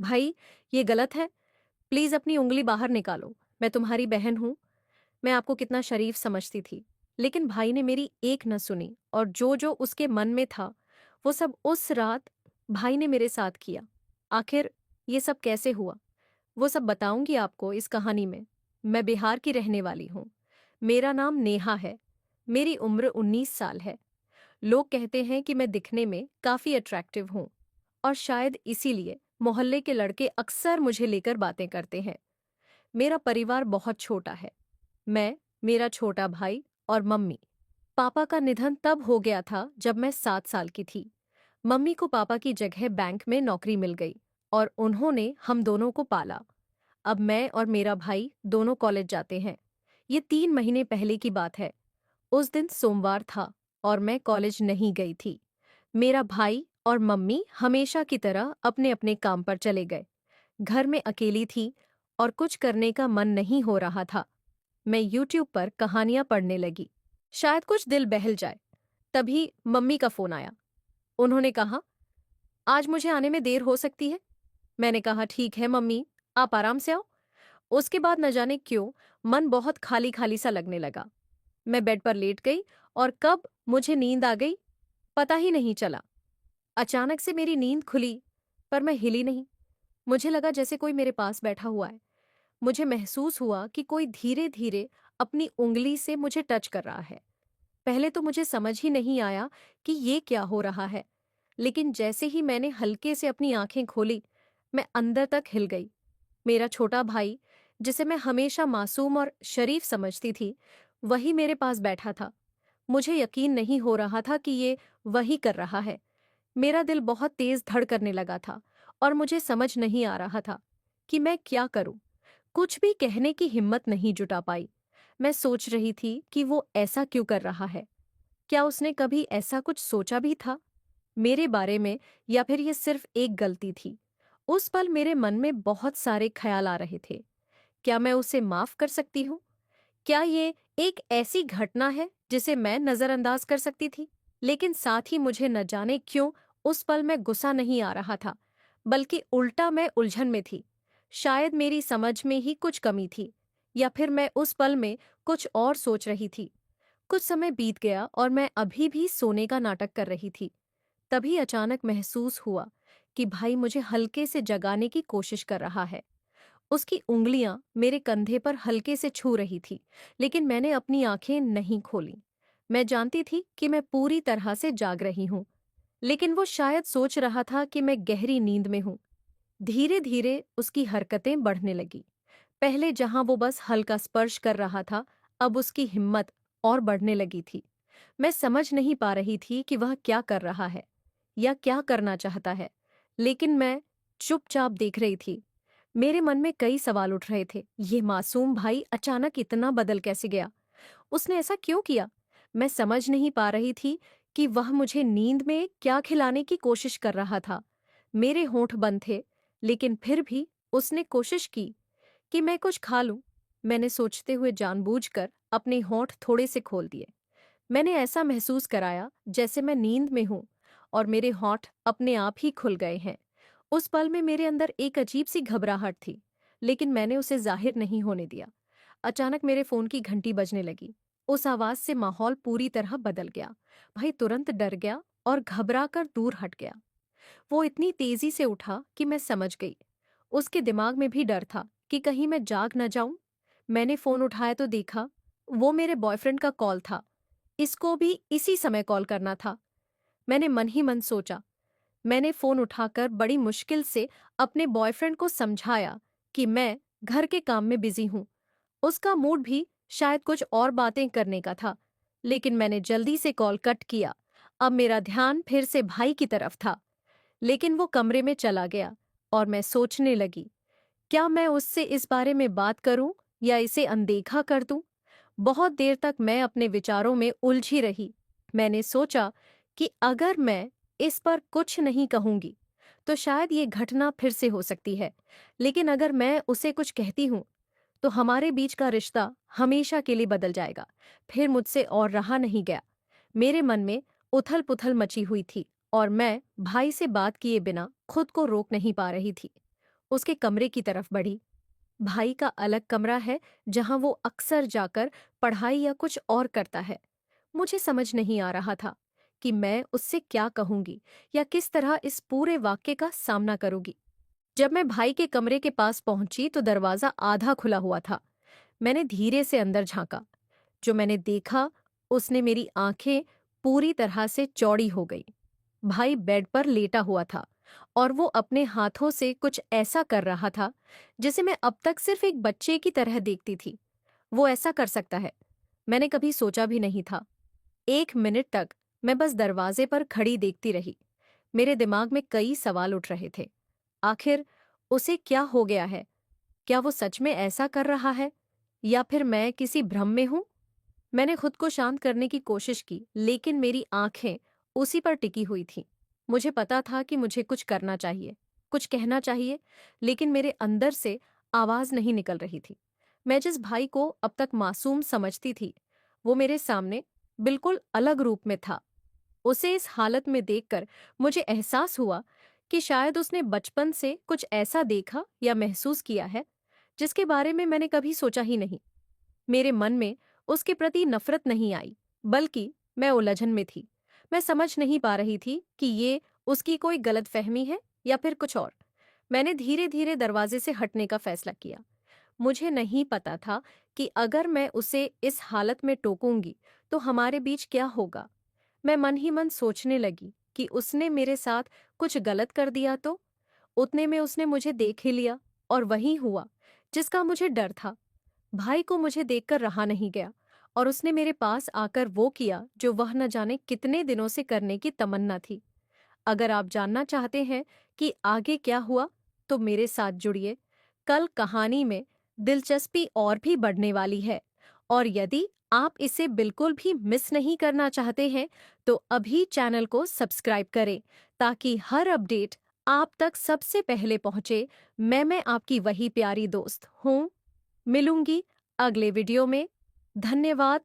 भाई, ये गलत है। प्लीज़ अपनी उँगली बाहर निकालो। मैं तुम्हारी बहन हूँ। मैं आपको कितना शरीफ समझती थी। लेकिन भाई ने मेरी एक न सुनी और जो-जो उसके मन में था, वो सब उस रात भाई ने मेरे साथ किया। आखिर ये सब कैसे हुआ? वो सब बताऊँगी आपको इस कहानी में। मैं बिहार की रहने वाली हूँ। मेरा नाम नेहा है। मेरी उम्र 19 साल है। लोग कहते हैं कि मैं दिखने में काफ़ी अट्रैक्टिव हूँ और शायद इसीलिए मोहल्ले के लड़के अक्सर मुझे लेकर बातें करते हैं। मेरा परिवार बहुत छोटा है। मैं, मेरा छोटा भाई और मम्मी। पापा का निधन तब हो गया था जब मैं 7 साल की थी। मम्मी को पापा की जगह बैंक में नौकरी मिल गई और उन्होंने हम दोनों को पाला। अब मैं और मेरा भाई दोनों कॉलेज जाते हैं। ये 3 महीने पहले की बात है। उस दिन सोमवार था और मैं कॉलेज नहीं गई थी। मेरा भाई और मम्मी हमेशा की तरह अपने अपने काम पर चले गए। घर में अकेली थी और कुछ करने का मन नहीं हो रहा था। मैं यूट्यूब पर कहानियां पढ़ने लगी, शायद कुछ दिल बहल जाए। तभी मम्मी का फोन आया। उन्होंने कहा, आज मुझे आने में देर हो सकती है। मैंने कहा, ठीक है मम्मी, आप आराम से आओ। उसके बाद न जाने क्यों मन बहुत खाली खाली सा लगने लगा। मैं बेड पर लेट गई और कब मुझे नींद आ गई पता ही नहीं चला। अचानक से मेरी नींद खुली, पर मैं हिली नहीं। मुझे लगा जैसे कोई मेरे पास बैठा हुआ है। मुझे महसूस हुआ कि कोई धीरे धीरे अपनी उंगली से मुझे टच कर रहा है। पहले तो मुझे समझ ही नहीं आया कि ये क्या हो रहा है, लेकिन जैसे ही मैंने हल्के से अपनी आंखें खोली, मैं अंदर तक हिल गई। मेरा छोटा भाई, जिसे मैं हमेशा मासूम और शरीफ समझती थी, वही मेरे पास बैठा था। मुझे यकीन नहीं हो रहा था कि ये वही कर रहा है। मेरा दिल बहुत तेज धड़ करने लगा था और मुझे समझ नहीं आ रहा था कि मैं क्या करूं। कुछ भी कहने की हिम्मत नहीं जुटा पाई। मैं सोच रही थी कि वो ऐसा क्यों कर रहा है। क्या उसने कभी ऐसा कुछ सोचा भी था मेरे बारे में, या फिर ये सिर्फ एक गलती थी? उस पल मेरे मन में बहुत सारे ख्याल आ रहे थे। क्या मैं उसे माफ कर सकती हूँ? क्या ये एक ऐसी घटना है जिसे मैं नजरअंदाज कर सकती थी? लेकिन साथ ही मुझे न जाने क्यों उस पल में गुस्सा नहीं आ रहा था, बल्कि उल्टा मैं उलझन में थी। शायद मेरी समझ में ही कुछ कमी थी, या फिर मैं उस पल में कुछ और सोच रही थी। कुछ समय बीत गया और मैं अभी भी सोने का नाटक कर रही थी। तभी अचानक महसूस हुआ कि भाई मुझे हल्के से जगाने की कोशिश कर रहा है। उसकी उंगलियां मेरे कंधे पर हल्के से छू रही थी, लेकिन मैंने अपनी आंखें नहीं खोली। मैं जानती थी कि मैं पूरी तरह से जाग रही हूं, लेकिन वो शायद सोच रहा था कि मैं गहरी नींद में हूं। धीरे धीरे उसकी हरकतें बढ़ने लगी। पहले जहां वो बस हल्का स्पर्श कर रहा था, अब उसकी हिम्मत और बढ़ने लगी थी। मैं समझ नहीं पा रही थी कि वह क्या कर रहा है या क्या करना चाहता है, लेकिन मैं चुपचाप देख रही थी। मेरे मन में कई सवाल उठ रहे थे। ये मासूम भाई अचानक इतना बदल कैसे गया? उसने ऐसा क्यों किया? मैं समझ नहीं पा रही थी कि वह मुझे नींद में क्या खिलाने की कोशिश कर रहा था। मेरे होंठ बंद थे, लेकिन फिर भी उसने कोशिश की कि मैं कुछ खा लूं। मैंने सोचते हुए जानबूझकर अपने होंठ थोड़े से खोल दिए। मैंने ऐसा महसूस कराया जैसे मैं नींद में हूं और मेरे होंठ अपने आप ही खुल गए हैं। उस पल में मेरे अंदर एक अजीब सी घबराहट थी, लेकिन मैंने उसे जाहिर नहीं होने दिया। अचानक मेरे फोन की घंटी बजने लगी। उस आवाज से माहौल पूरी तरह बदल गया। भाई तुरंत डर गया और घबरा कर दूर हट गया। वो इतनी तेजी से उठा कि मैं समझ गई। उसके दिमाग में भी डर था कि कहीं मैं जाग न जाऊं। मैंने फोन उठाया तो देखा, वो मेरे बॉयफ्रेंड का कॉल था। इसको भी इसी समय कॉल करना था। मैंने मन ही मन सोचा। मैंने फोन उठाकर बड़ी मुश्किल से अपने बॉयफ्रेंड को समझाया कि मैं घर के काम में बिजी हूं। उसका मूड भी शायद कुछ और बातें करने का था, लेकिन मैंने जल्दी से कॉल कट किया। अब मेरा ध्यान फिर से भाई की तरफ था, लेकिन वो कमरे में चला गया और मैं सोचने लगी, क्या मैं उससे इस बारे में बात करूं या इसे अनदेखा कर दूं? बहुत देर तक मैं अपने विचारों में उलझी रही। मैंने सोचा कि अगर मैं इस पर कुछ नहीं कहूंगी, तो शायद ये घटना फिर से हो सकती है। लेकिन अगर मैं उसे कुछ कहती हूं, तो हमारे बीच का रिश्ता हमेशा के लिए बदल जाएगा। फिर मुझसे और रहा नहीं गया। मेरे मन में उथल-पुथल मची हुई थी और मैं भाई से बात किए बिना खुद को रोक नहीं पा रही थी। उसके कमरे की तरफ बढ़ी। भाई का अलग कमरा है जहां वो अक्सर जाकर पढ़ाई या कुछ और करता है। मुझे समझ नहीं आ रहा था कि मैं उससे क्या कहूंगी या किस तरह इस पूरे वाक्य का सामना करूंगी। जब मैं भाई के कमरे के पास पहुंची तो दरवाजा आधा खुला हुआ था। मैंने धीरे से अंदर झांका। जो मैंने देखा उसने मेरी आंखें पूरी तरह से चौड़ी हो गई। भाई बेड पर लेटा हुआ था और वो अपने हाथों से कुछ ऐसा कर रहा था जिसे मैं अब तक सिर्फ एक बच्चे की तरह देखती थी। वो ऐसा कर सकता है, मैंने कभी सोचा भी नहीं था। 1 मिनट तक मैं बस दरवाजे पर खड़ी देखती रही। मेरे दिमाग में कई सवाल उठ रहे थे। आखिर उसे क्या हो गया है? क्या वो सच में ऐसा कर रहा है या फिर मैं किसी भ्रम में हूं? मैंने खुद को शांत करने की कोशिश की, लेकिन मेरी आंखें उसी पर टिकी हुई थीं। मुझे पता था कि मुझे कुछ करना चाहिए, कुछ कहना चाहिए, लेकिन मेरे अंदर से आवाज नहीं निकल रही थी। मैं जिस भाई को अब तक मासूम समझती थी, वो मेरे सामने बिल्कुल अलग रूप में था। उसे इस हालत में देखकर मुझे एहसास हुआ कि शायद उसने बचपन से कुछ ऐसा देखा या महसूस किया है जिसके बारे में मैंने कभी सोचा ही नहीं। मेरे मन में उसके प्रति नफरत नहीं आई, बल्कि मैं उलझन में थी। मैं समझ नहीं पा रही थी कि ये उसकी कोई गलतफहमी है या फिर कुछ और। मैंने धीरे धीरे दरवाजे से हटने का फैसला किया। मुझे नहीं पता था कि अगर मैं उसे इस हालत में टोकूंगी तो हमारे बीच क्या होगा। मैं मन ही मन सोचने लगी कि उसने मेरे साथ कुछ गलत कर दिया तो। उतने में उसने मुझे देख ही लिया और वही हुआ जिसका मुझे डर था। भाई को मुझे देखकर रहा नहीं गया और उसने मेरे पास आकर वो किया जो वह न जाने कितने दिनों से करने की तमन्ना थी। अगर आप जानना चाहते हैं कि आगे क्या हुआ, तो मेरे साथ जुड़िए। कल कहानी में दिलचस्पी और भी बढ़ने वाली है, और यदि आप इसे बिल्कुल भी मिस नहीं करना चाहते हैं, तो अभी चैनल को सब्सक्राइब करें ताकि हर अपडेट आप तक सबसे पहले पहुंचे। मैं आपकी वही प्यारी दोस्त हूँ। मिलूंगी अगले वीडियो में। धन्यवाद।